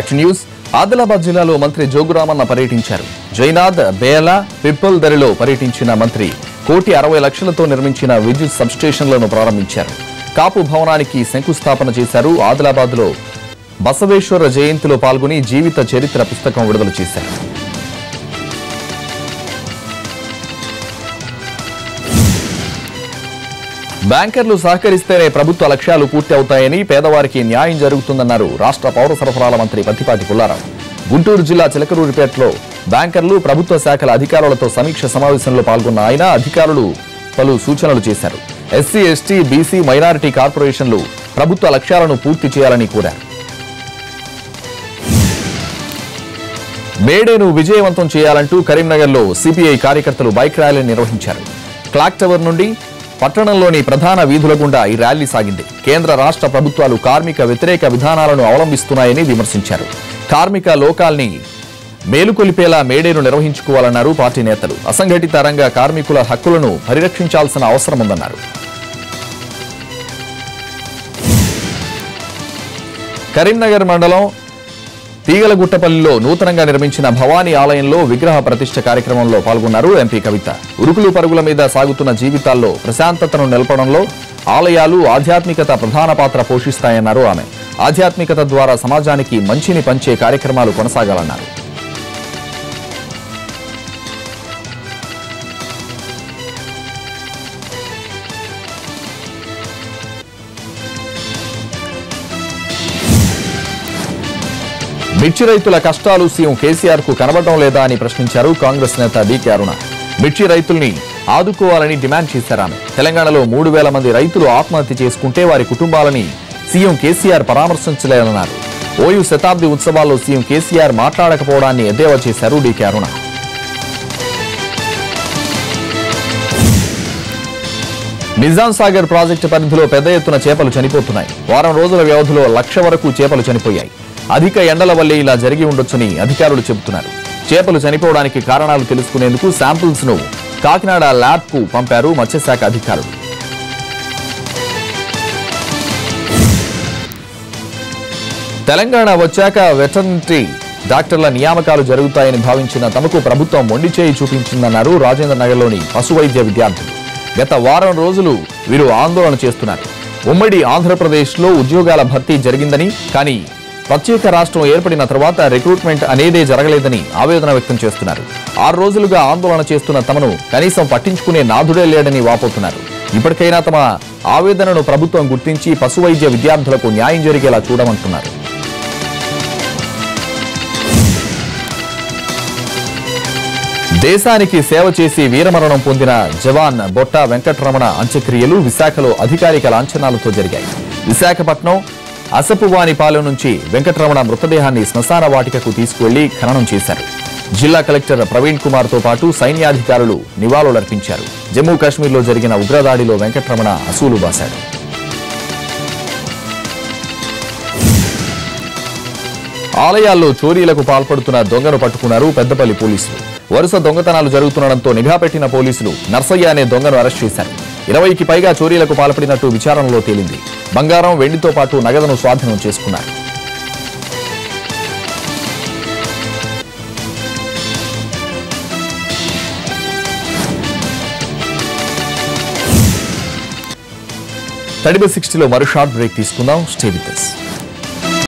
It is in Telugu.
బ్యాక్ న్యూస్ ఆదిలాబాద్ జిల్లాలో మంత్రి జోగురామన్న పర్యటించారు. జైనాథ్, బేల, పిప్పల్ దరిలో పర్యటించిన మంత్రి 1,60 లక్షలతో నిర్మించిన విద్యుత్ సబ్స్టేషన్లను ప్రారంభించారు. కాపు భవనానికి శంకుస్థాపన చేశారు. ఆదిలాబాద్లో బసవేశ్వర జయంతిలో పాల్గొని జీవిత చరిత్ర పుస్తకం విడుదల చేశారు. బ్యాంకర్లు సహకరిస్తేనే ప్రభుత్వ లక్ష్యాలు పూర్తి అవుతాయని, పేదవారికి న్యాయం జరుగుతుందన్నారు రాష్ట్ర పౌర సరఫరాల మంత్రి పత్తిపాటి పుల్లారావు. గుంటూరు జిల్లా చిలకలూరిపేటలో బ్యాంకర్లు, ప్రభుత్వ శాఖల అధికారులతో సమీక్ష సమావేశంలో పాల్గొన్న ఆయన అధికారులు పలు సూచనలు చేశారు. ఎస్సీ, ఎస్టీ, బీసీ, మైనారిటీ కార్పొరేషన్లు ప్రభుత్వ లక్ష్యాలను పూర్తి చేయాలని కోరారు. మేడేను విజయవంతం చేయాలంటూ కరీంనగర్లో సిపిఐ కార్యకర్తలు బైక్ ర్యాలీ నిర్వహించారు. క్లాక్ టవర్ నుండి పట్టణంలోని ప్రధాన వీధుల గుండా ఈ ర్యాలీ సాగింది. కేంద్ర రాష్ట్ర ప్రభుత్వాలు కార్మిక వ్యతిరేక విధానాలను అవలంబిస్తున్నాయని విమర్శించారు. కార్మిక లోకాల్ని మేలుకొలిపేలా మేడేను నిర్వహించుకోవాలన్నారు పార్టీ నేతలు. అసంఘటిత రంగ కార్మికుల హక్కులను పరిరక్షించాల్సిన అవసరం ఉందన్నారు. కరీంనగర్ మండలం తీగలగుట్టపల్లిలో నూతనంగా నిర్మించిన భవానీ ఆలయంలో విగ్రహ ప్రతిష్ఠ కార్యక్రమంలో పాల్గొన్నారు ఎంపీ కవిత. ఉరుకులు పరుగుల మీద సాగుతున్న జీవితాల్లో ప్రశాంతతను నిలపడంలో ఆలయాలు, ఆధ్యాత్మికత ప్రధాన పాత్ర పోషిస్తాయన్నారు ఆమె. ఆధ్యాత్మికత ద్వారా సమాజానికి మంచిని పంచే కార్యక్రమాలు కొనసాగాలన్నారు. మిర్చి రైతుల కష్టాలు సీఎం కేసీఆర్ కు కనబడడం లేదా అని ప్రశ్నించారు కాంగ్రెస్ నేత డీకే అరుణ. మిర్చి రైతుల్ని ఆదుకోవాలని డిమాండ్ చేశారామె. తెలంగాణలో 3,000 మంది రైతులు ఆత్మహత్య చేసుకుంటే వారి కుటుంబాలని సీఎం కేసీఆర్ పరామర్శించలేదన్నారు. ఓయూ శతాబ్ది ఉత్సవాల్లో సీఎం కేసీఆర్ మాట్లాడకపోవడాన్ని ఎద్దేవా చేశారు డీకే అరుణ. నిజాం సాగర్ ప్రాజెక్టు పరిధిలో పెద్ద ఎత్తున చేపలు చనిపోతున్నాయి. వారం రోజుల వ్యవధిలో 1,00,000 వరకు చేపలు చనిపోయాయి. అధిక ఎండల వల్లే ఇలా జరిగి ఉండొచ్చని అధికారులు చెబుతున్నారు. చేపలు చనిపోవడానికి కారణాలు తెలుసుకునేందుకు శాంపిల్స్ ను కాకినాడ ల్యాబ్ కు పంపారు మత్స్యశాఖ అధికారులు. తెలంగాణ వచ్చాక వెటర్నరీ డాక్టర్ల నియామకాలు జరుగుతాయని భావించిన తమకు ప్రభుత్వం మొండి చేయి చూపించిందన్నారు రాజేంద్ర నగర్లోని పశు వైద్య విద్యార్థులు. గత వారం రోజులు వీరు ఆందోళన చేస్తున్నారు. ఉమ్మడి ఆంధ్రప్రదేశ్లో ఉద్యోగాల భర్తీ జరిగిందని, కానీ ప్రత్యేక రాష్ట్రం ఏర్పడిన తర్వాత రిక్రూట్మెంట్ అనేదే జరగలేదని ఆవేదన వ్యక్తం చేస్తున్నారు. 6 రోజులుగా ఆందోళన చేస్తున్న తమను కనీసం పట్టించుకునే నాథుడే లేడని వాపోతున్నారు. ఇప్పటికైనా తమ ఆవేదనను ప్రభుత్వం గుర్తించి పశు వైద్య విద్యార్థులకు న్యాయం జరిగేలా చూడమంటున్నారు. దేశానికి సేవ చేసి వీరమరణం పొందిన జవాన్ బొట్ట వెంకటరమణ అంత్యక్రియలు విశాఖలో అధికారిక లాంఛనాలతో జరిగాయి. విశాఖపట్నం అసపువానిపాలెం నుంచి వెంకటరమణ మృతదేహాన్ని శ్మశాన వాటికకు తీసుకువెళ్లి ఖననం చేశారు. జిల్లా కలెక్టర్ ప్రవీణ్ కుమార్ తో పాటు సైన్యాధికారులు నివాళులర్పించారు. జమ్మూ కాశ్మీర్లో జరిగిన ఉగ్రదాడిలో వెంకటరమణ అసూలు బాశాడు. ఆలయాల్లో చోరీలకు పాల్పడుతున్న దొంగను పట్టుకున్నారు పెద్దపల్లి పోలీసులు. వరుస దొంగతనాలు జరుగుతుండటంతో నిఘా పెట్టిన పోలీసులు నర్సయ్య అనే దొంగను అరెస్ట్ చేశారు. 20కి పైగా చోరీలకు పాల్పడినట్టు విచారణలో తేలింది. బంగారం, వెండితో పాటు నగదును స్వాధీనం చేసుకున్నారు. తడిబ 60లో మరో షార్ట్ బ్రేక్ తీసుకుందాం. Stay with us.